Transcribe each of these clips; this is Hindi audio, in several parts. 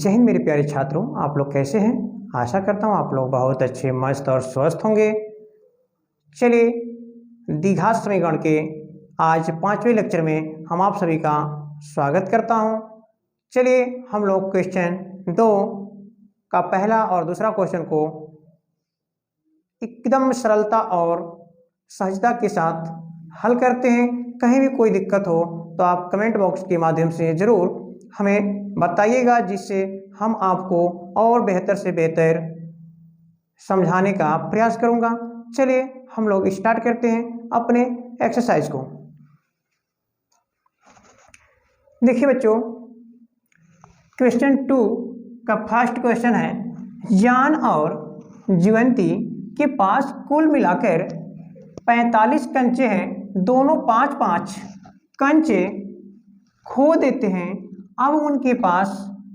जय हिंद मेरे प्यारे छात्रों, आप लोग कैसे हैं। आशा करता हूँ आप लोग बहुत अच्छे, मस्त और स्वस्थ होंगे। चलिए, द्विघात समीकरण के आज 5वें लेक्चर में हम आप सभी का स्वागत करता हूँ। चलिए हम लोग क्वेश्चन 2 का पहला और दूसरा क्वेश्चन को एकदम सरलता और सहजता के साथ हल करते हैं। कहीं भी कोई दिक्कत हो तो आप कमेंट बॉक्स के माध्यम से ज़रूर हमें बताइएगा, जिससे हम आपको और बेहतर से बेहतर समझाने का प्रयास करूंगा। चलिए हम लोग स्टार्ट करते हैं अपने एक्सरसाइज को। देखिए बच्चों, क्वेश्चन 2 का फर्स्ट क्वेश्चन है, जान और जीवंती के पास कुल मिलाकर 45 कंचे हैं। दोनों 5-5 कंचे खो देते हैं। अब उनके पास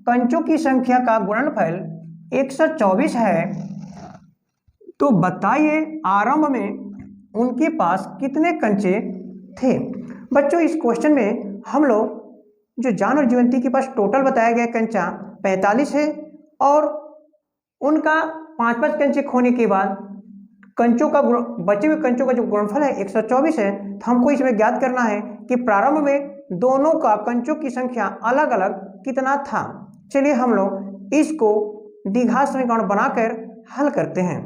कंचों की संख्या का गुणनफल 124 है। तो बताइए आरंभ में उनके पास कितने कंचे थे। बच्चों, इस क्वेश्चन में हम लोग जो जान और जीवंती के पास टोटल बताया गया कंचा 45 है और उनका 5-5 कंचे खोने के बाद कंचों का बचे हुए कंचों का जो गुणनफल है 124 है। तो हमको इसमें ज्ञात करना है कि प्रारंभ में दोनों का कंचों की संख्या अलग अलग कितना था। चलिए हम लोग इसको द्विघात समीकरण बनाकर हल करते हैं।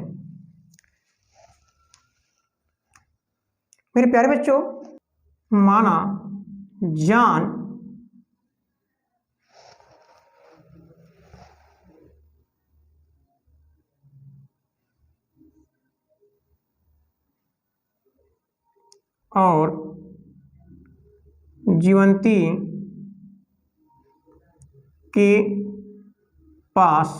मेरे प्यारे बच्चों, माना जान और जीवंती के पास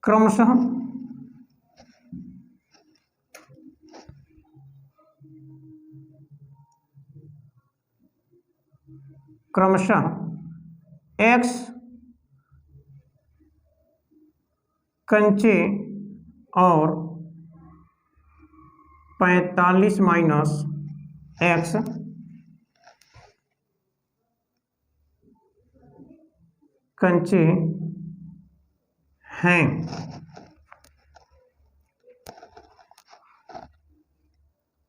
क्रमशः x कंचे और 45 माइनस x कंचे हैं।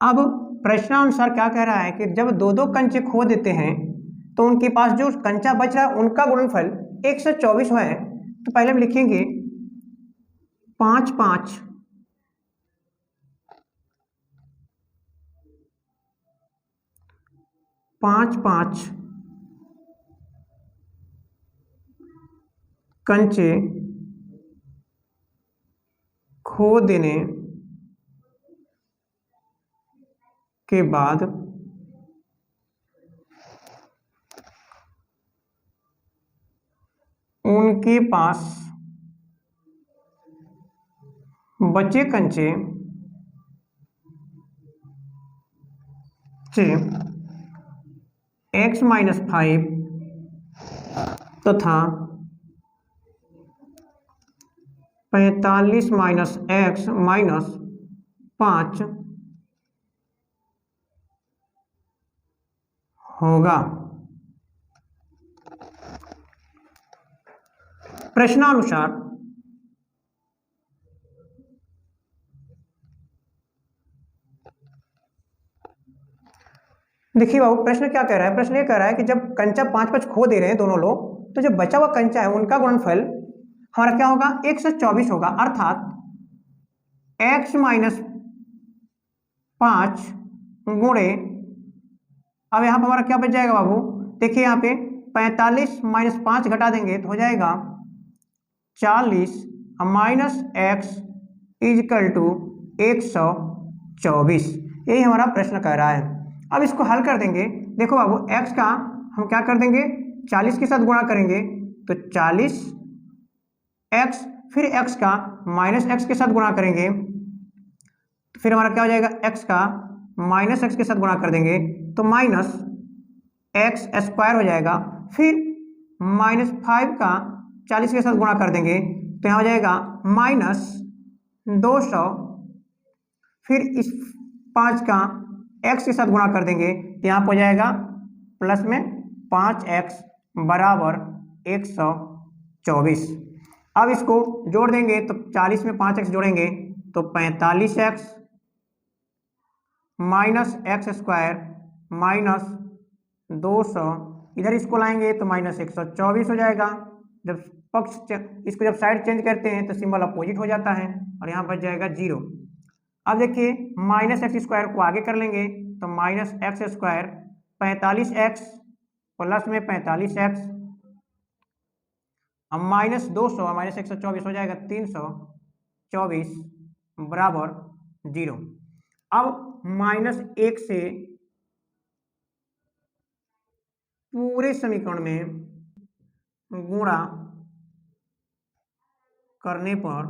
अब प्रश्नानुसार क्या कह रहा है कि जब दो दो कंचे खो देते हैं तो उनके पास जो कंचा बच रहा है उनका गुणनफल 124 है। तो पहले हम लिखेंगे 5-5 कंचे खो देने के बाद उनके पास बचे कंचे से x-5 तथा 45 माइनस x माइनस 5 होगा। प्रश्नानुसार देखिए बाबू, प्रश्न क्या कह रहा है। प्रश्न ये कह रहा है कि जब कंचा 5-5 खो दे रहे हैं दोनों लोग, तो जो बचा हुआ कंचा है उनका गुणनफल हमारा क्या होगा, 124 होगा। अर्थात x माइनस 5 गुणे, अब यहाँ पर हमारा क्या बच जाएगा बाबू, देखिए यहाँ पे 45 माइनस 5 घटा देंगे तो हो जाएगा 40 माइनस x इजकल टू 124। यही हमारा प्रश्न कह रहा है। अब इसको हल कर देंगे। देखो बाबू, x का हम क्या कर देंगे, 40 के साथ गुणा करेंगे तो 40 x, फिर x का माइनस x के साथ गुणा करेंगे तो फिर हमारा क्या हो जाएगा, x का माइनस x के साथ गुणा कर देंगे तो माइनस x स्क्वायर हो जाएगा। फिर माइनस 5 का 40 के साथ गुणा कर देंगे तो यहाँ हो जाएगा माइनस 200। फिर इस 5 का x के साथ गुणा कर देंगे तो यहाँ पर हो जाएगा प्लस में 5x बराबर 124। अब इसको जोड़ देंगे तो 40 में 5x जोड़ेंगे तो 45x minus x square minus 200, इधर इसको लाएंगे तो माइनस 124 हो जाएगा। जब इसको जब साइड चेंज करते हैं तो सिंबल अपोजिट हो जाता है और यहाँ बच जाएगा 0। अब देखिए माइनस एक्स स्क्वायर को आगे कर लेंगे तो minus x square 45x plus में 45x, अब माइनस 200 माइनस 124 हो जाएगा 324 बराबर 0। अब माइनस 1 से पूरे समीकरण में गुणा करने पर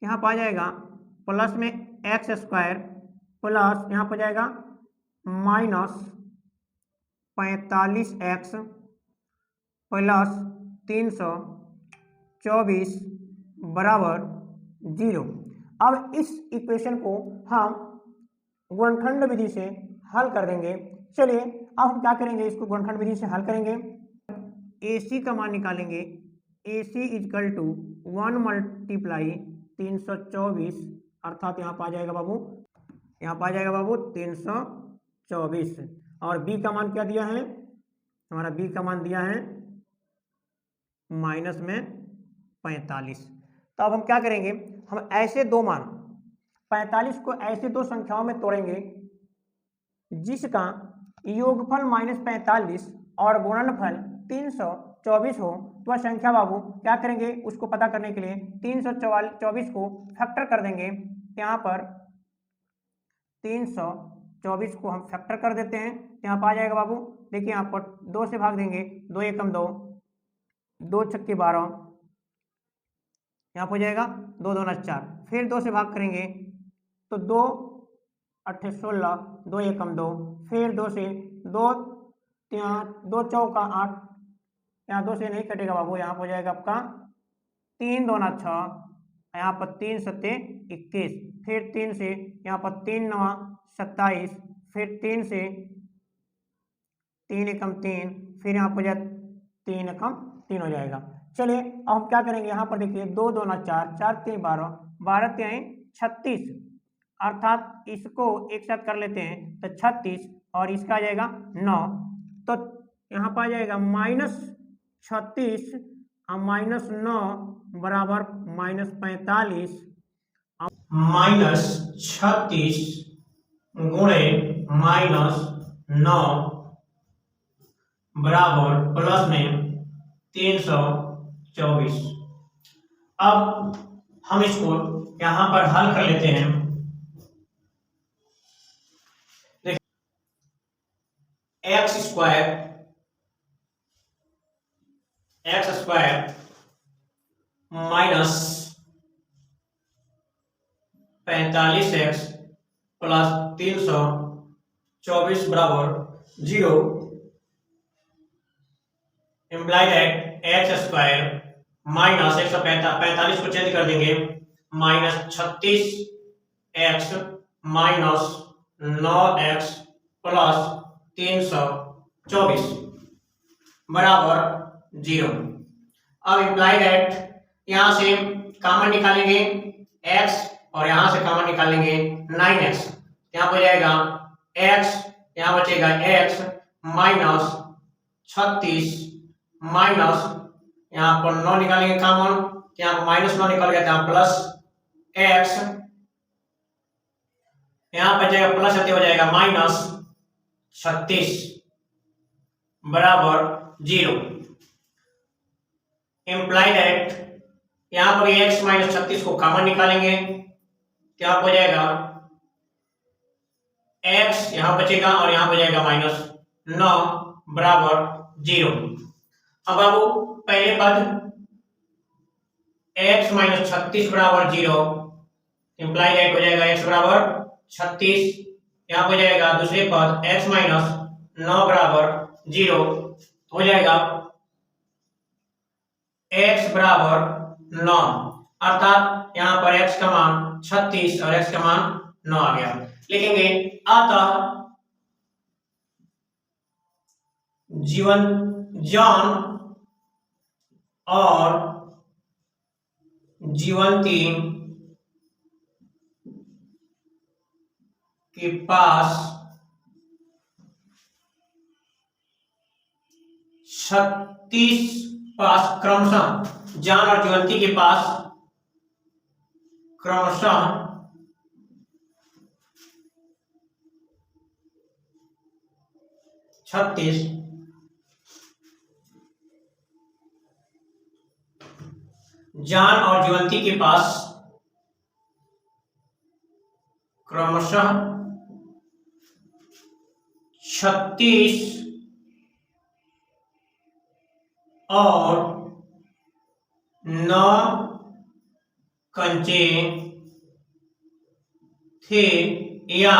यहाँ पर आ जाएगा प्लस में एक्स स्क्वायर प्लस यहाँ पर जाएगा माइनस 45x प्लस 324 बराबर 0। अब इस इक्वेशन को हम गुणनखंड विधि से हल कर देंगे। चलिए अब हम क्या करेंगे, इसको गुणनखंड विधि से हल करेंगे। AC का मान निकालेंगे, AC इजकल टू 1 मल्टीप्लाई 324, अर्थात यहाँ पर आ जाएगा बाबू, यहाँ पर आ जाएगा बाबू 324। और B का मान क्या दिया है, हमारा B का मान दिया है माइनस में 45। तो अब हम क्या करेंगे, हम ऐसे दो मान 45 को ऐसे दो संख्याओं में तोड़ेंगे जिसका योगफल माइनस 45 और गुणनफल 324 हो। तो वह संख्या बाबू क्या करेंगे, उसको पता करने के लिए 324 को फैक्टर कर देंगे। यहाँ पर 324 को हम फैक्टर कर देते हैं, यहाँ पर आ जाएगा बाबू, देखिए यहाँ पर 2 से भाग देंगे, 2 एकम 2, 2 छक्के 12, यहाँ पर हो जाएगा 2 दूना 4, फिर 2 से भाग करेंगे तो 2 अट्ठे 16, 2 एकम 2, फिर 2 से 2 2 चौका 8, यहाँ 2 से नहीं कटेगा बाबू, यहाँ पर हो जाएगा आपका 3 दूना 6, यहाँ पर 3 सत्ते 21, फिर 3 से यहाँ पर 3 नवा 27, फिर 3 से 3 एकम 3, फिर यहाँ पर 3 एकम 3 हो जाएगा। चलिए अब हम क्या करेंगे, यहाँ पर देखिए 2 दूना 4, 4 3 12, 12 3 36, अर्थात इसको एक साथ कर लेते हैं तो 36 और इसका आ जाएगा 9, तो यहाँ पर आ जाएगा माइनस 36 और माइनस 9 बराबर माइनस 45, माइनस 36 गुणे माइनस 9 बराबर प्लस में 324। अब हम इसको यहां पर हल कर लेते हैं। X square minus 45x plus 324 बराबर 0 imply that x square minus 145 को चेंज कर देंगे, minus 36x minus 9x plus 324 बराबर 0। अब इम्प्लाई दैट यहां से कॉमन निकालेंगे x और यहां से कॉमन निकालेंगे 9x, यहां पर जाएगा x, यहां बचेगा x माइनस 36 माइनस यहाँ पर 9 निकालेंगे कॉमन, यहाँ पर माइनस 9 निकल गया था प्लस x, यहाँ पर जाएगा प्लस हो जाएगा माइनस 36 बराबर 0। इम्प्लाई दैट यहाँ पर x माइनस 36 को कॉमन निकालेंगे, क्या हो जाएगा x यहाँ बचेगा और यहाँ बचेगा माइनस 9 बराबर 0। अब बाबू पहले पद x माइनस 36 बराबर 0, इम्प्लाई दैट हो जाएगा x बराबर 36, यहाँ हो जाएगा दूसरे पद x माइनस 9 बराबर 0, हो जाएगा x बराबर 9, अर्थात यहाँ पर x का मान 36 और x का मान 9 आ गया। लिखेंगे अतः जान और जीवंती के पास 36 क्रमशः जान और जीवंती के पास क्रमशः 36 जान और जीवंती के पास क्रमशः 36 और 9 कंचे थे या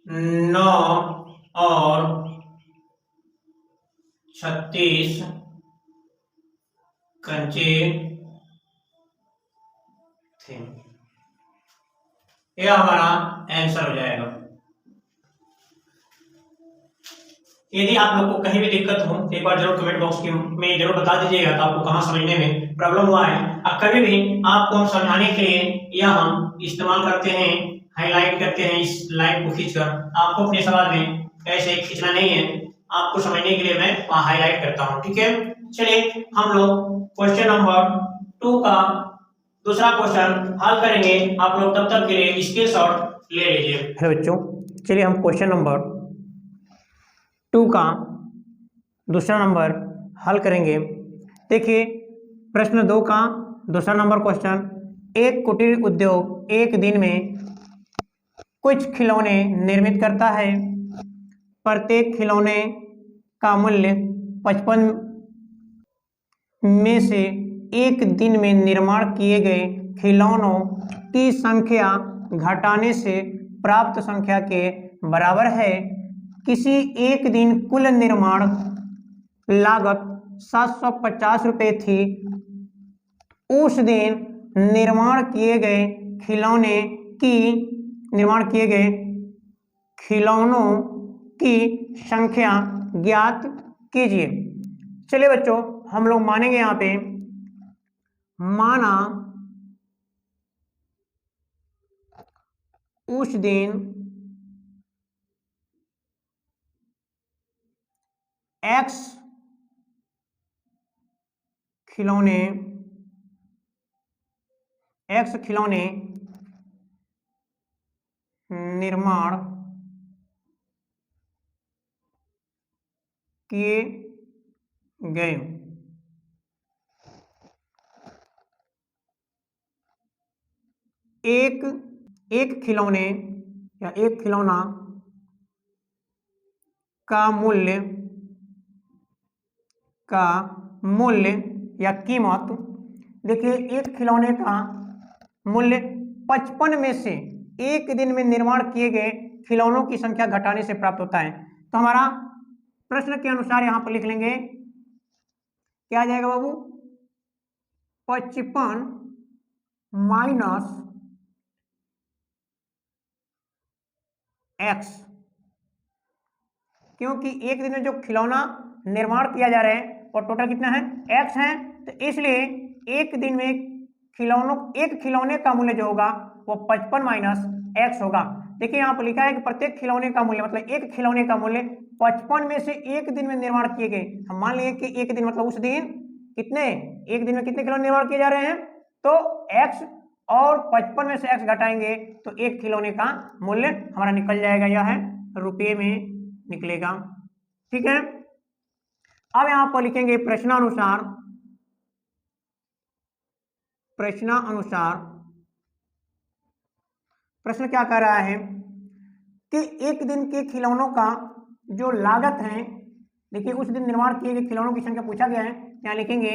9 और 36 कंचे थे। यह हमारा आंसर हो जाएगा। यदि आप लोग को कहीं भी दिक्कत हो एक बार जरूर कमेंट बॉक्स में जरूर बता दीजिएगा कि आपको कहाँ समझने में प्रॉब्लम हुआ है। अब कभी भी आपको हम समझाने के लिए यह हम इस्तेमाल करते हैं, हाईलाइट करते हैं इस लाइन को खींचकर। आपको अपने सवाल में ऐसे खींचना नहीं है, आपको समझने के लिए मैं वहाँ हाईलाइट करता हूँ, ठीक है। चलिए हम लोग क्वेश्चन नंबर 2 का दूसरा क्वेश्चन हल करेंगे। आप लोग तब तक के लिए स्क्रीनशॉट ले लीजिए। हेलो बच्चों, चलिए हम क्वेश्चन नंबर 2 का दूसरा नंबर हल करेंगे। देखिए प्रश्न 2 का दूसरा नंबर क्वेश्चन, एक कुटीर उद्योग एक दिन में कुछ खिलौने निर्मित करता है। प्रत्येक खिलौने का मूल्य 55 में से एक दिन में निर्माण किए गए खिलौनों की संख्या घटाने से प्राप्त संख्या के बराबर है। किसी एक दिन कुल निर्माण लागत 750 रुपये थी। उस दिन निर्माण किए गए खिलौनों की संख्या ज्ञात कीजिए। चलिए बच्चों हम लोग मानेंगे यहाँ पे, माना उस दिन X खिलौने निर्माण किए गए। एक खिलौना का मूल्य या कीमत, देखिए एक खिलौने का मूल्य 55 में से एक दिन में निर्माण किए गए खिलौनों की संख्या घटाने से प्राप्त होता है। तो हमारा प्रश्न के अनुसार यहां पर लिख लेंगे, क्या आ जाएगा बाबू, 55 माइनस x, क्योंकि एक दिन में जो खिलौना निर्माण किया जा रहा है और टोटल कितना है, x है, तो इसलिए एक दिन में एक खिलौने का मूल्य जो होगा वो 55 माइनस x होगा। देखिए यहाँ पर लिखा है कि प्रत्येक खिलौने का मूल्य, मतलब एक खिलौने का मूल्य 55 में से एक दिन में निर्माण किए गए। हम मान लिए कि एक दिन मतलब उस दिन एक दिन में कितने खिलौने निर्माण किए जा रहे हैं, तो x और 55 में से x घटाएंगे तो एक खिलौने का मूल्य हमारा निकल जाएगा, यह है रुपये में निकलेगा, ठीक है। अब यहां पर लिखेंगे प्रश्नानुसार प्रश्न क्या कह रहा है कि एक दिन के खिलौनों का जो लागत है, देखिए उस दिन निर्माण किए गए खिलौनों की संख्या पूछा गया है। यहाँ लिखेंगे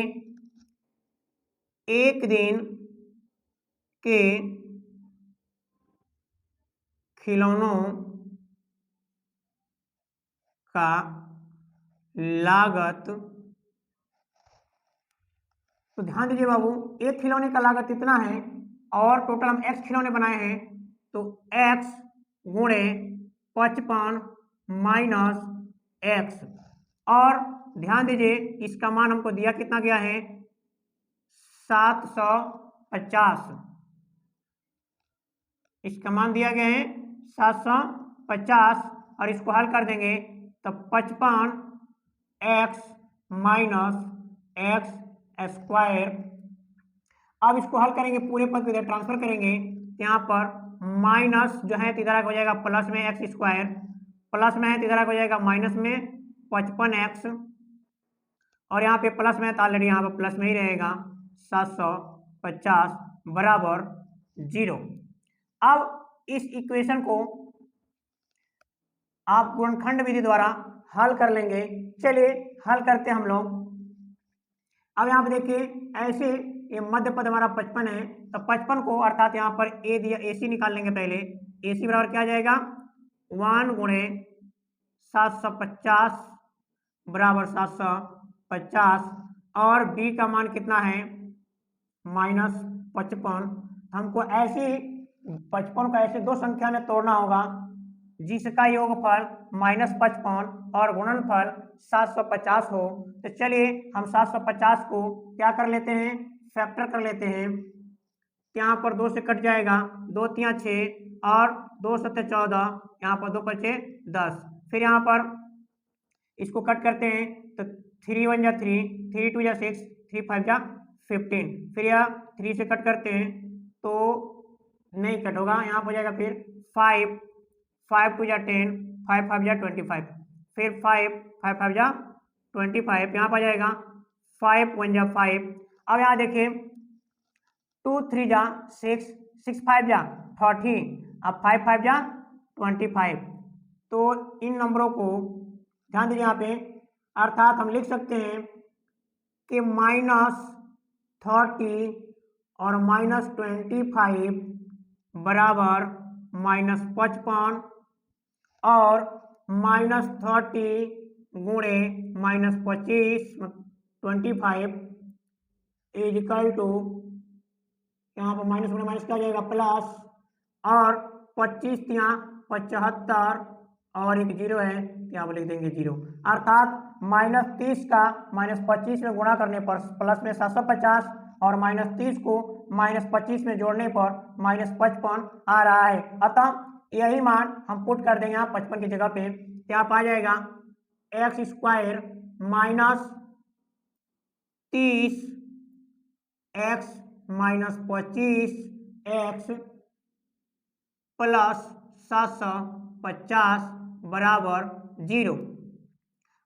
एक दिन के खिलौनों का लागत, तो ध्यान दीजिए बाबू, एक खिलौने का लागत इतना है और टोटल हम x खिलौने बनाए हैं, तो x गुणे 55 माइनस x। और ध्यान दीजिए इसका मान हमको दिया कितना गया है 750। इसका मान दिया गया है 750 और इसको हल कर देंगे तो 55x माइनस एक्स स्क्वायर। अब इसको हल करेंगे पूरे पद को इधर ट्रांसफर करेंगे, यहाँ पर माइनस जो है तो इधर हो जाएगा प्लस में एक्स स्क्वायर, प्लस में है तो इधर हो जाएगा माइनस में 55x, और यहाँ पे प्लस में है तो ऑलरेडी यहाँ पर प्लस में ही रहेगा 750 बराबर 0। अब इस इक्वेशन को आप गुणनखंड विधि द्वारा हल कर लेंगे। चलिए हल करते हैं हम लोग। अब यहाँ पे देखिए ऐसे ये मध्य पद हमारा 55 है, तो 55 को अर्थात यहाँ पर ए दिया AC निकाल लेंगे पहले। AC बराबर क्या आ जाएगा 1 गुणे 750 बराबर 750, और B का मान कितना है -55। हमको ऐसे 55 को ऐसे दो संख्या में तोड़ना होगा जिसका योगफल -55 और गुणनफल 750 हो। तो चलिए हम 750 को क्या कर लेते हैं फैक्टर कर लेते हैं। यहाँ पर 2 से कट जाएगा, 2 तिया 6 और 2 सत्ते 14, यहाँ पर 2 पचे 10। फिर यहाँ पर इसको कट करते हैं तो 3 1 जा 3, 3 2 जा 6, 3 5 जा 15। फिर यह 3 से कट करते हैं तो नहीं कट होगा, यहाँ पर हो जाएगा फिर 5, 5 2 जा 10, 5 5 जा 25, फिर 5 5 5 जा 25, यहाँ पर आ जाएगा 5 1 जा 5। अब यहाँ देखिए 2 3 जा 6, 6 5 जा 30, अब 5 5 जा 25। तो इन नंबरों को ध्यान दीजिए यहाँ पे, अर्थात हम लिख सकते हैं कि -30 और -25 बराबर -55 और -30 गुणे -25 25 इज इक्वल टू, यहाँ पर माइनस गुणे माइनस क्या हो जाएगा प्लस, और 25 तिया 75 और एक 0 है यहाँ पर लिख देंगे 0। अर्थात -30 का -25 में गुणा करने पर प्लस में 750 और -30 को -25 में जोड़ने पर -55 आ रहा है। अतः यही मान हम पुट कर देंगे यहाँ 55 की जगह पे, यहाँ पर आ जाएगा x square -30 x -25 x plus 750 बराबर 0।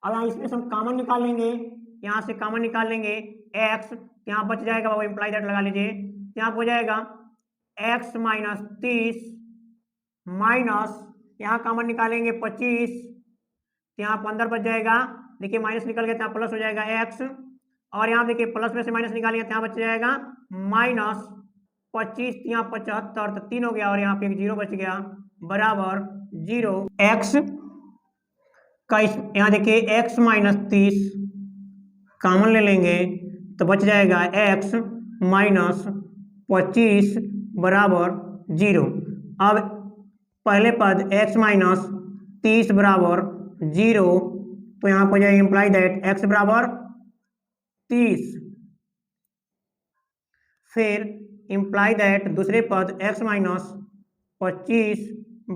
अब यहाँ इसमें से हम कॉमन निकाल लेंगे, यहाँ से कॉमन निकाल लेंगे x, यहाँ बच जाएगा वो इम्प्लाई दैट लगा लीजिए, यहाँ हो जाएगा x -30 माइनस, यहाँ कॉमन निकालेंगे 25, यहाँ 15 बच जाएगा, देखिए माइनस निकल गया यहाँ प्लस हो जाएगा x, और यहाँ देखिए प्लस में से माइनस निकालिए यहाँ बच जाएगा -25 यहाँ 75, तो 3 हो गया और यहाँ पे एक 0 बच गया बराबर 0। x का यहाँ देखिए x -30 कॉमन ले लेंगे तो बच जाएगा x -25 बराबर 0। अब पहले पद x -30 बराबर 0, तो यहाँ पर जाए इम्प्लाई दैट x बराबर 30, फिर इम्प्लाई दैट दूसरे पद x -25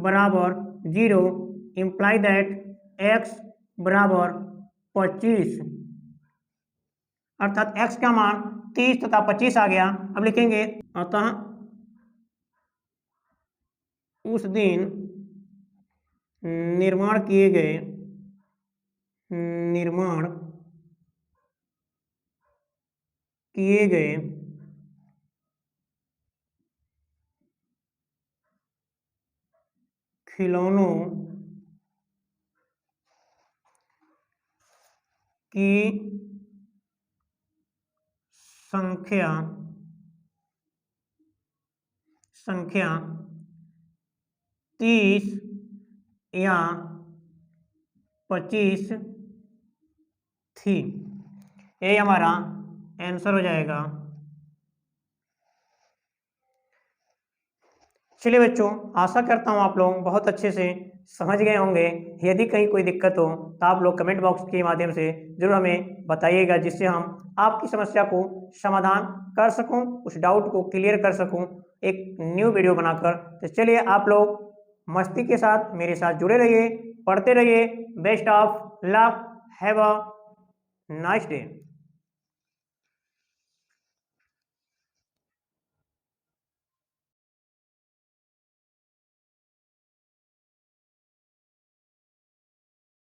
बराबर 0, इम्प्लाई दैट x बराबर 25, अर्थात x का मान 30 तथा 25 आ गया। अब लिखेंगे अतः उस दिन निर्माण किए गए खिलौनों की संख्या 30 या 25 थी। ये हमारा आंसर हो जाएगा। चलिए बच्चों, आशा करता हूँ आप लोग बहुत अच्छे से समझ गए होंगे। यदि कहीं कोई दिक्कत हो तो आप लोग कमेंट बॉक्स के माध्यम से जरूर हमें बताइएगा, जिससे हम आपकी समस्या को समाधान कर सकूं, उस डाउट को क्लियर कर सकूं एक न्यू वीडियो बनाकर। तो चलिए आप लोग मस्ती के साथ मेरे साथ जुड़े रहिए, पढ़ते रहिए। Best of luck, have a nice day.